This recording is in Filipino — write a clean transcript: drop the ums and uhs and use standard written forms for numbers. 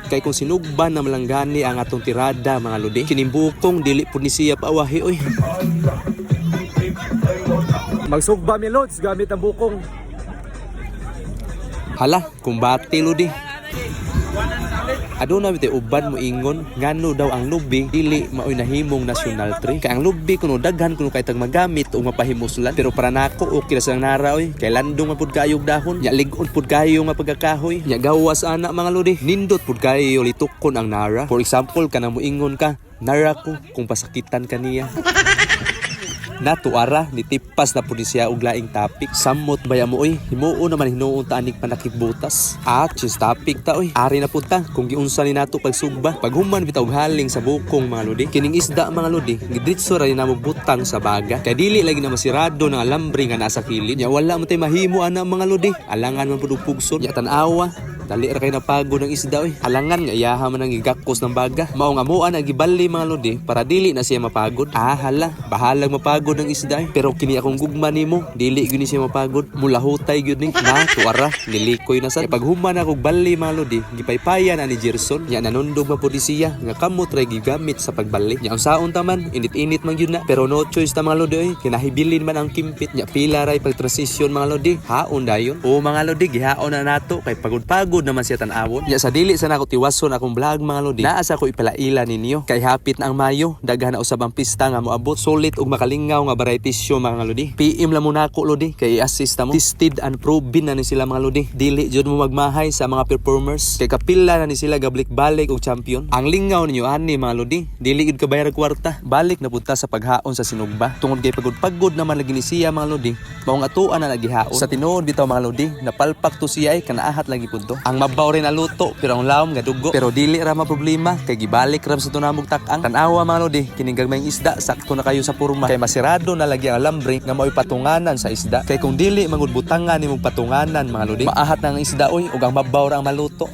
Kay kung sinugban na malanggani ang atong tirada mga lodi, kinimbukong dili pud ni siya paawahi oy. Magsugba mi lods gamit ang bukong. Hala, kumbati lodi. Aduna bitaw uban mo ingon ngano daw ang lubi dili maoy nahimong national tree. Kay ang lubi kuno daghan kuno kay tag magamit o mapahimuslan, pero para nako okay ra sang nara oy. Kay landong man pud kayo og dahon, nya lig-on pud kayo nga pagkakahoy. Nya gawas ana mga lodi, nindot pud kayo litukon ang nara. For example kanang moingon ka, nara ko kung pasakitan kaniya. Natuara nitipas na pud siya og laing topic. Samot baya mo oy, himuon naman hinuon ta anig panakitbutas. Chis topic ta oy. Ari na pud ta kung giunsa ni nato pagsugba. Paghuman bitaw haling sa bukong mga lodi. Kining isda mga lodi, gidritso ra namo butang sa baga. Kay dili lagi na masirado ng alambre nga nasa kilid. Nya wala mo tay mahimo ana mga lodi. Alangan man pud og pugson. Nya tan-awa dali ra kay napagod ng isda oy. Halangan nga iyaha man ang gigakos ng baga. Mao nga moan ang gibali mga lodi para dili na siya mapagod. Hala, bahalag mapagod ng isda oy. Pero kini akong gugma nimo, dili gyud ni siya mapagod. Mulahutay gyud ni. Tuara, nilikoy na sad. Pag human ako bali mga lodi, gipaypayan ani Gerson. Nya nanundog man pud siya nga kamot ra gigamit sa pagbali. Nya unsaon ta man, init-init man gyud na. Pero no choice ta mga lodi oy. Kinahibilin man ang kimpit. Nya pila ray pag-transition mga lodi. Haon dayon. O mga lodi, gihaon na nato kay pagod-pagod naman siya tan-awon. Nya sa dili sa nako tiwason akong vlog mga lodi, naa sa ko ipalaila ninyo kay hapit na ang Mayo, daghan na usab ang pista nga moabot. Sulit ug makalingaw nga variety show mga lodi. PM lang muna ako lodi kay i-assist mo. Tested and proven na ni sila mga lodi. Dili jud mo magmahay sa mga performers kay kapila na ni sila gabalik-balik og champion. Ang lingaw ninyo ani mga lodi, dili gid ka bayar kwarta. Balik na punta sa paghaon sa sinugba. Tungod kay pagod-pagod naman lagi ni siya mga lodi. Maong atuan na nagihaon. Sa tinuod bitaw mga lodi, napalpak to siya ay kanaahat lagi pud to. Ang mabaw rin na luto pero ang lawom nga dugo. Pero dili ra ma problema kay gibalik ram sa tunamog tak-ang. Tan-awa mga lodi, kining gagmayng isda sakto na kayo sa purma. Kay masirado na lagi ang alambre nga mao'y patunganan sa isda. Kay kung dili mangud butangan nimong patunganan mga lodi, maahat na ang isda oy ug ang mabaw ra ang maluto.